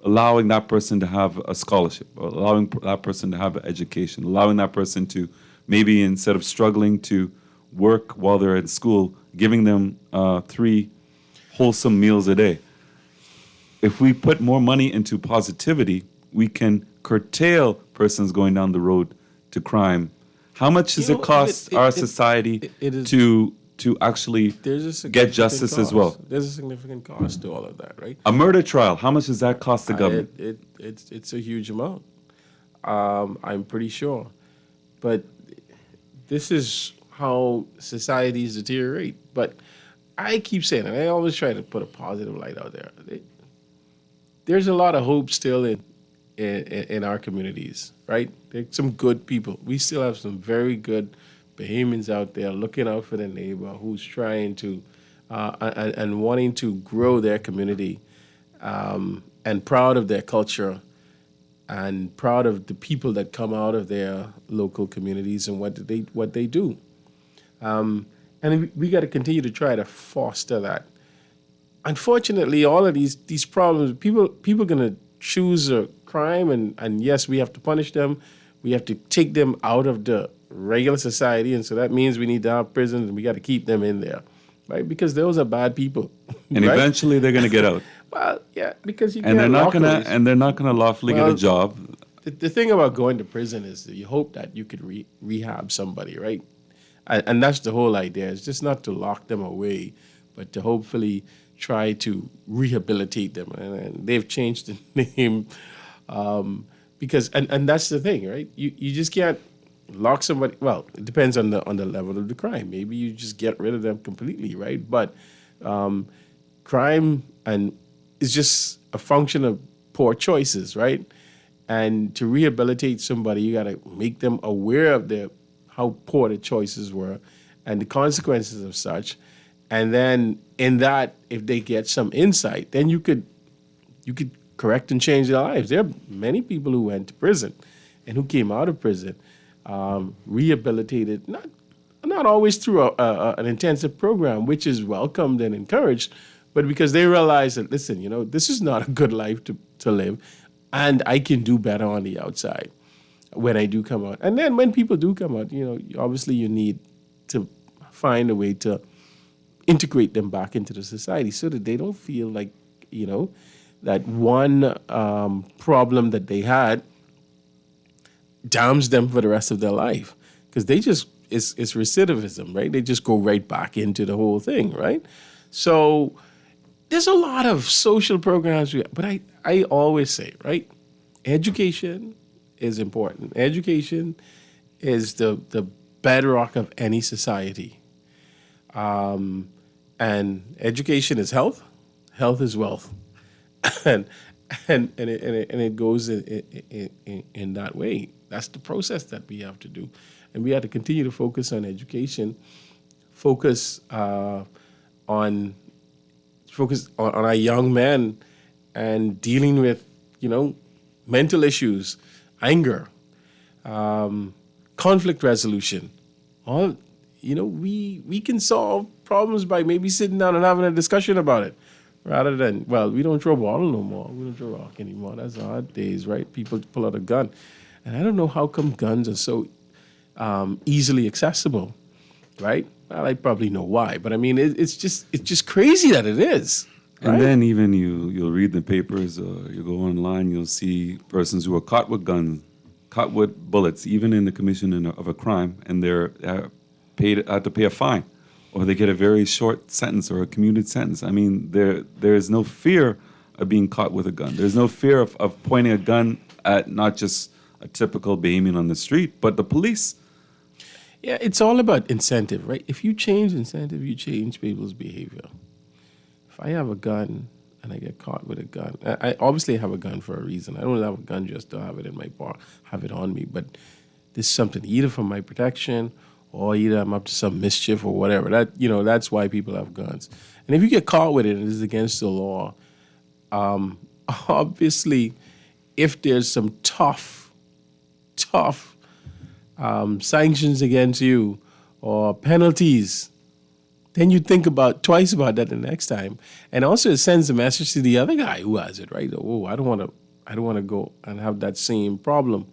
allowing that person to have a scholarship, or allowing that person to have an education, allowing that person to maybe, instead of struggling to work while they're in school, giving them 3 wholesome meals a day? If we put more money into positivity, we can curtail persons going down the road to crime. How much does it cost our society to actually get justice as well? There's a significant cost to all of that, right? A murder trial, how much does that cost the government? It's a huge amount. I'm pretty sure. But this is how societies deteriorate. But I keep saying it. I always try to put a positive light out there. There's a lot of hope still in our communities, right? There's some good people. We still have some very good Bahamians out there looking out for their neighbor, who's trying to and wanting to grow their community, and proud of their culture, and proud of the people that come out of their local communities and what they do. And we got to continue to try to foster that. Unfortunately, all of these problems, people are going to choose a crime, and yes, we have to punish them. We have to take them out of the regular society, and so that means we need to have prisons, and we got to keep them in there, right? Because those are bad people, and right? Eventually they're going to get out. Well, yeah, because they're not going to lawfully get a job. The thing about going to prison is that you hope that you could rehab somebody, right? And that's the whole idea. It's just not to lock them away, but to hopefully try to rehabilitate them. And they've changed the name because, and that's the thing, right? You just can't lock somebody. Well, it depends on the level of the crime. Maybe you just get rid of them completely, right? But crime is just a function of poor choices, right? And to rehabilitate somebody, you got to make them aware of how poor the choices were and the consequences of such. And then in that, if they get some insight, then you could correct and change their lives. There are many people who went to prison and who came out of prison rehabilitated, not always through an intensive program, which is welcomed and encouraged, but because they realize that, listen, this is not a good life to live, and I can do better on the outside when I do come out. And then when people do come out, obviously you need to find a way to integrate them back into the society so that they don't feel like, that one problem that they had damns them for the rest of their life. Because it's recidivism, right? They just go right back into the whole thing, right? So there's a lot of social programs, but I always say, right, education is important. Education is the bedrock of any society. And education is health. Health is wealth. and it goes in that way. That's the process that we have to do. And we have to continue to focus on education, focus on our young men and dealing with, mental issues, anger, conflict resolution. All, we can solve problems by maybe sitting down and having a discussion about it rather than, we don't throw bottle no more. We don't throw rock anymore. That's our days, right? People pull out a gun. And I don't know how come guns are so easily accessible, right? Well, I probably know why, but I mean, it's just crazy that it is. Right? And then even you'll read the papers, you go online, you'll see persons who are caught with guns caught with bullets, even in the commission of a crime, and they're have to pay a fine, or they get a very short sentence or a commuted sentence. I mean, there is no fear of being caught with a gun. There's no fear of pointing a gun at not just a typical Bahamian on the street, but the police. Yeah, it's all about incentive, right? If you change incentive, you change people's behavior. If I have a gun and I get caught with a gun, I obviously have a gun for a reason. I don't have a gun just to have it in my bar, have it on me, but this is something either for my protection or either I'm up to some mischief or whatever. That's why people have guns. And if you get caught with it and it is against the law, obviously, if there's some tough sanctions against you or penalties, then you think twice about that the next time. And also it sends a message to the other guy who has it, right? Oh, I don't want to go and have that same problem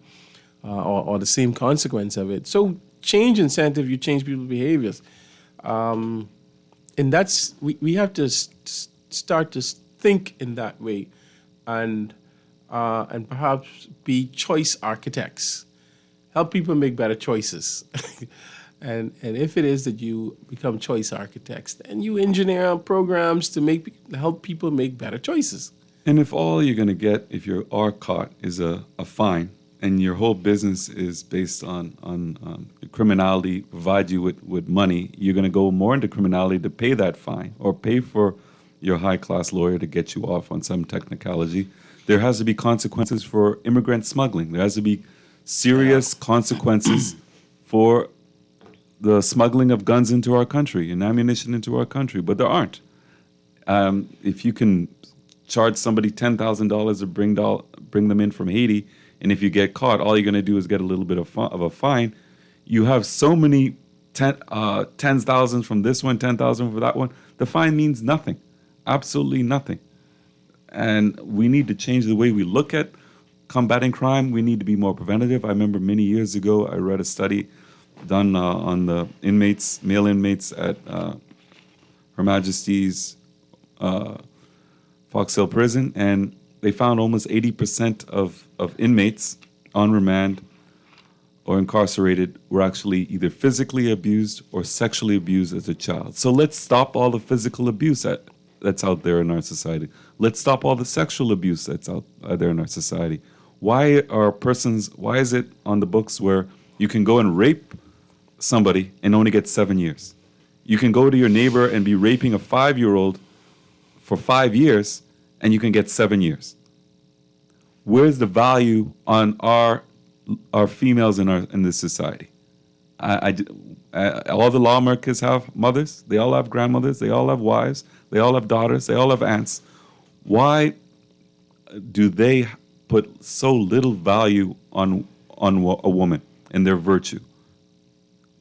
or the same consequence of it. So change incentive, you change people's behaviors. And that's, we have to start to think in that way and perhaps be choice architects. Help people make better choices. and if it is that you become choice architects, then you engineer programs to help people make better choices. And if all you're going to get, if you are caught, is a fine, and your whole business is based on criminality, provide you with money, you're going to go more into criminality to pay that fine or pay for your high-class lawyer to get you off on some technicality. There has to be consequences for immigrant smuggling. There has to be serious consequences for the smuggling of guns into our country and ammunition into our country, but there aren't. If you can charge somebody $10,000 to bring them in from Haiti, and if you get caught, all you're going to do is get a little bit of a fine. You have so many tens of thousands from this one, 10,000 for that one. The fine means nothing, absolutely nothing. And we need to change the way we look at combating crime. We need to be more preventative. I remember many years ago, I read a study done on the inmates, male inmates at Her Majesty's Fox Hill Prison, and they found almost 80% of inmates on remand or incarcerated were actually either physically abused or sexually abused as a child. So let's stop all the physical abuse that's out there in our society. Let's stop all the sexual abuse that's out there in our society. Why is it on the books where you can go and rape somebody and only get 7 years? You can go to your neighbor and be raping a 5-year-old for 5 years and you can get 7 years. Where's the value on our females in this society? All the lawmakers have mothers, they all have grandmothers, they all have wives, they all have daughters, they all have aunts. Why do they put so little value on a woman and their virtue?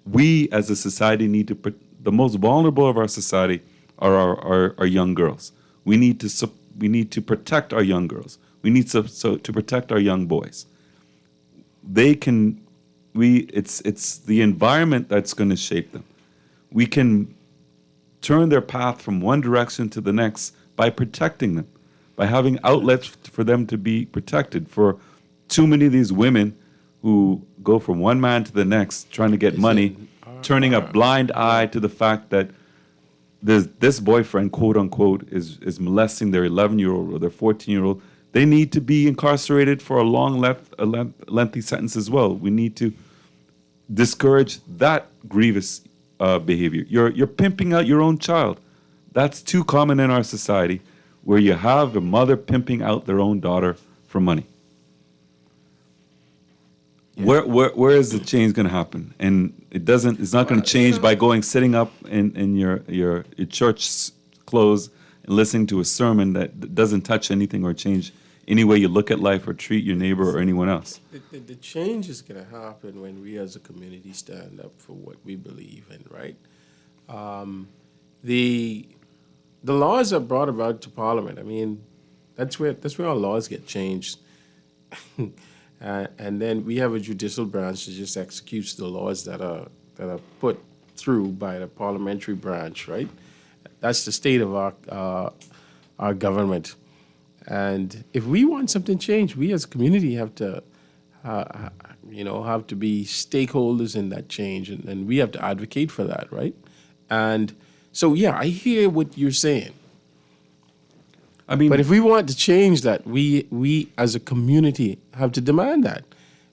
We as a society need to the most vulnerable of our society are our young girls. We need to protect our young girls. We need to protect our young boys. It's the environment that's going to shape them. We can turn their path from one direction to the next by protecting them, by having outlets for them to be protected. For too many of these women who go from one man to the next trying to get money, turning a blind eye to the fact that this boyfriend, quote unquote, is molesting their 11-year-old or their 14-year-old. They need to be incarcerated for a lengthy sentence as well. We need to discourage that grievous behavior. You're pimping out your own child. That's too common in our society, where you have a mother pimping out their own daughter for money. Yeah. Where is the change going to happen? And it's not going to change by sitting up in your church clothes and listening to a sermon that doesn't touch anything or change any way you look at life or treat your neighbor or anyone else. The change is going to happen when we as a community stand up for what we believe in, right? The laws are brought about to Parliament. I mean, that's where our laws get changed. And then we have a judicial branch that just executes the laws that are put through by the parliamentary branch, right? That's the state of our government. And if we want something changed, we as a community have to have to be stakeholders in that change, and we have to advocate for that, right? And so, yeah, I hear what you're saying. I mean, But if we want to change that, we as a community have to demand that.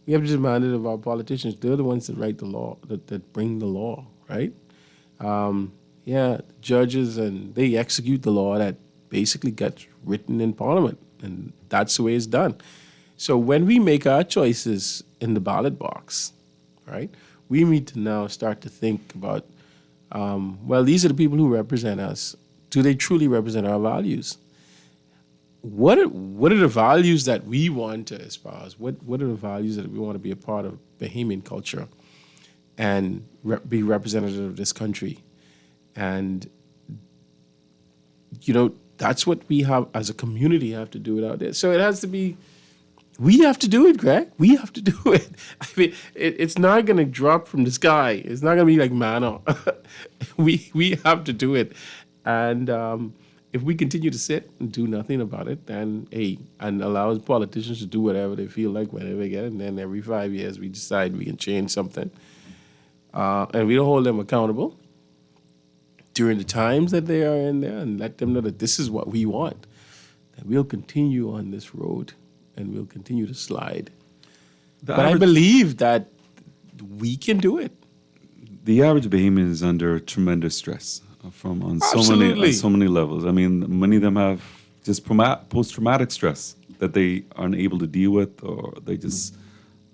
We have to demand it of our politicians. They're the ones that write the law, that bring the law, right? Judges, and they execute the law that basically gets written in Parliament, and that's the way it's done. So when we make our choices in the ballot box, right, we need to now start to think about, these are the people who represent us. Do they truly represent our values? What are the values that we want to espouse? What are the values that we want to be a part of Bahamian culture and be representative of this country? And, that's what we have as a community have to do it out there. So it has to be, we have to do it, Greg. We have to do it. I mean, it's not going to drop from the sky. It's not going to be like manna. We have to do it. And if we continue to sit and do nothing about it, then, and allow politicians to do whatever they feel like whenever they get it, and then every 5 years we decide we can change something, and we don't hold them accountable during the times that they are in there and let them know that this is what we want, then we'll continue on this road and we'll continue to slide. But I believe that we can do it. The average Bahamian is under tremendous stress on so many levels. I mean, many of them have just post-traumatic stress that they aren't able to deal with, or they just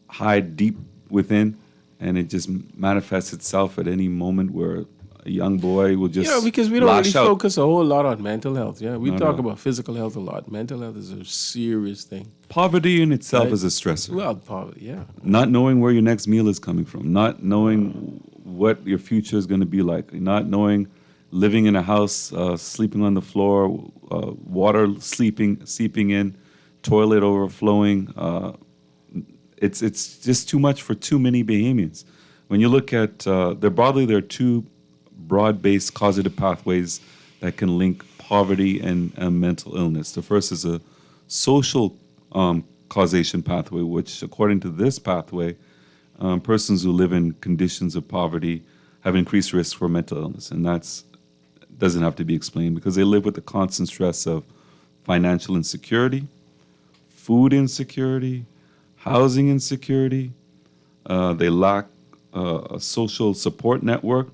hide deep within, and it just manifests itself at any moment where a young boy will just because we don't really out. focus a whole lot on mental health. Yeah, we Not talk at all. about physical health a lot. Mental health is a serious thing. Poverty in itself Right. is a stressor. Well, poverty, yeah. Not knowing where your next meal is coming from, not knowing what your future is going to be like, not knowing, living in a house, sleeping on the floor, water seeping in, toilet overflowing. It's just too much for too many Bahamians. When you look at, there are two broad-based causative pathways that can link poverty and mental illness. The first is a social causation pathway, which, according to this pathway, persons who live in conditions of poverty have increased risk for mental illness, and that's doesn't have to be explained because they live with the constant stress of financial insecurity, food insecurity, housing insecurity. They lack a social support network.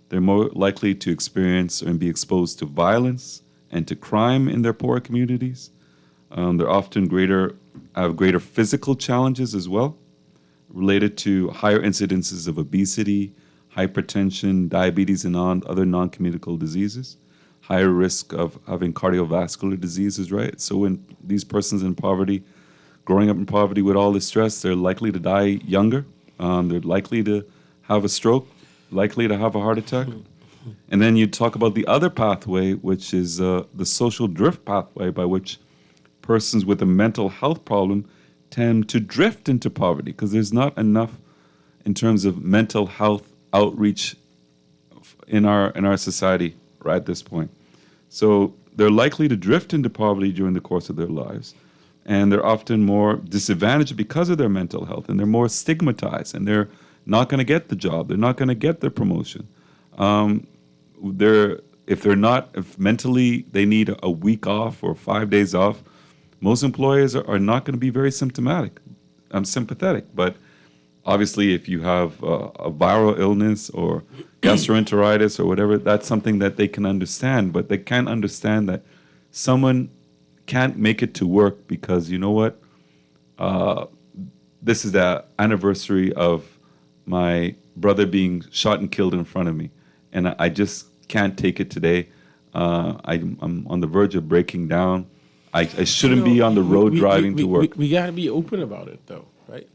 They're more likely to experience and be exposed to violence and to crime in their poor communities. They're often have greater physical challenges as well, related to higher incidences of obesity, hypertension, diabetes, and other non-communicable diseases, higher risk of having cardiovascular diseases, right? So when these persons in poverty, growing up in poverty with all this stress, they're likely to die younger. They're likely to have a stroke, likely to have a heart attack. And then you talk about the other pathway, which is the social drift pathway, by which persons with a mental health problem tend to drift into poverty because there's not enough in terms of mental health outreach in our society right at this point. So they're likely to drift into poverty during the course of their lives, and they're often more disadvantaged because of their mental health, and they're more stigmatized, and they're not going to get the job, they're not going to get their promotion. If mentally they need a week off or 5 days off, most employers are not going to be very sympathetic, but obviously, if you have a viral illness or gastroenteritis or whatever, that's something that they can understand. But they can't understand that someone can't make it to work because, you know what? This is the anniversary of my brother being shot and killed in front of me. And I just can't take it today. I'm on the verge of breaking down. I shouldn't be on the road driving to work. We got to be open about it, though, right?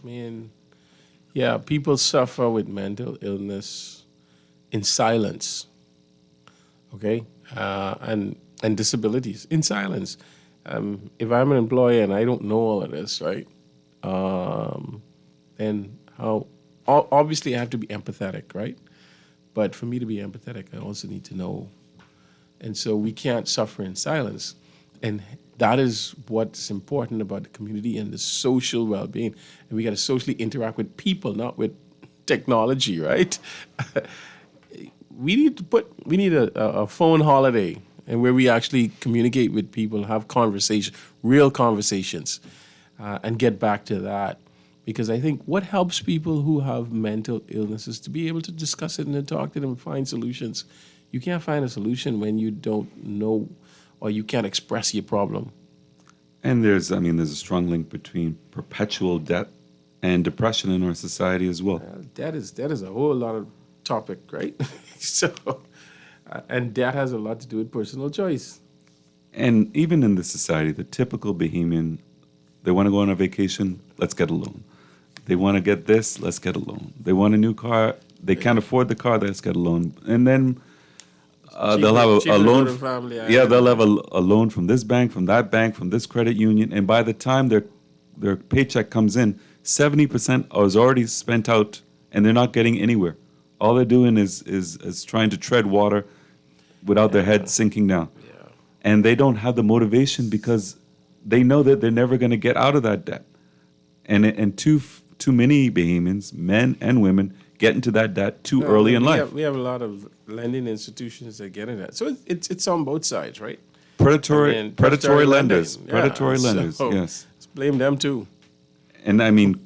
I mean, yeah, people suffer with mental illness in silence, okay? And disabilities in silence. If I'm an employer and I don't know all of this, right, then obviously I have to be empathetic, right? But for me to be empathetic, I also need to know. And so we can't suffer in silence. And that is what's important about the community and the social well-being. And we got to socially interact with people, not with technology, right? we need a phone holiday, and where we actually communicate with people, have conversation, real conversations, and get back to that. Because I think what helps people who have mental illnesses to be able to discuss it and to talk to them and find solutions. You can't find a solution when you don't know or you can't express your problem. And there's a strong link between perpetual debt and depression in our society as well. That is a whole lot of topic, right? So, and that has a lot to do with personal choice. And even in this society, the typical Bahamian, they want to go on a vacation, let's get a loan. They want to get this, let's get a loan. They want a new car, they can't afford the car, let's get a loan. And then they'll have a loan. They'll have a loan from this bank, from that bank, from this credit union. And by the time their paycheck comes in, 70% is already spent out, and they're not getting anywhere. All they're doing is trying to tread water without their head sinking down. Yeah. And they don't have the motivation because they know that they're never going to get out of that debt. And too many Bahamians, men and women, get into that debt too early in life. We have a lot of lending institutions that get in that. So it's on both sides, right? Predatory lenders. lending. Predatory Yeah, lenders, so yes. let's blame them too. And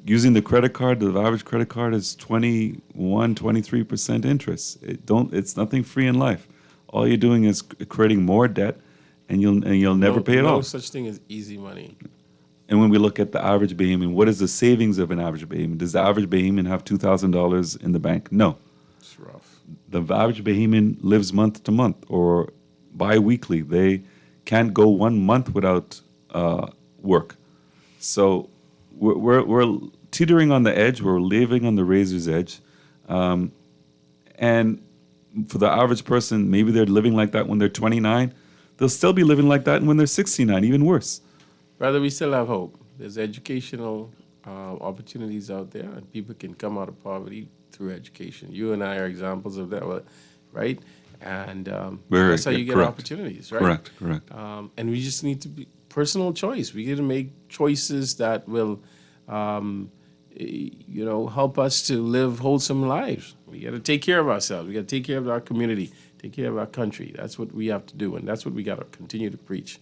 using the credit card, the average credit card is 21, 23% interest. It's nothing free in life. All you're doing is creating more debt, and you'll never pay it off. No such thing as easy money. And when we look at the average Bahamian, what is the savings of an average Bahamian? Does the average Bahamian have $2,000 in the bank? No. It's rough. The average Bahamian lives month to month or bi-weekly. They can't go 1 month without work. So we're teetering on the edge. We're living on the razor's edge. And for the average person, maybe they're living like that when they're 29. They'll still be living like that when they're 69, even worse. Rather, we still have hope. There's educational opportunities out there, and people can come out of poverty through education. You and I are examples of that, right? And that's how you get opportunities, right? Correct. And we just need to be personal choice. We got to make choices that will, help us to live wholesome lives. We got to take care of ourselves. We got to take care of our community, take care of our country. That's what we have to do, and that's what we got to continue to preach.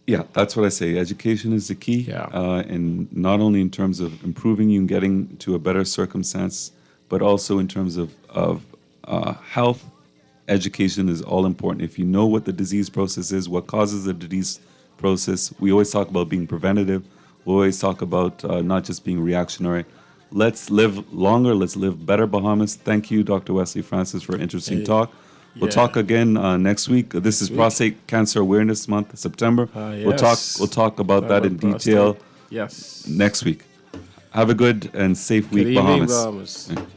Yeah, that's what I say. Education is the key, Yeah. And not only in terms of improving you and getting to a better circumstance, but also in terms of health. Education is all important. If you know what the disease process is, what causes the disease process, we always talk about being preventative. We always talk about not just being reactionary. Let's live longer. Let's live better, Bahamas. Thank you, Dr. Wesley Francis, for an interesting talk. We'll talk again next week. This is Prostate Cancer Awareness Month, September. Yes. We'll talk about that in detail Yes. next week. Have a good and safe week, Good evening, Bahamas. Bahamas.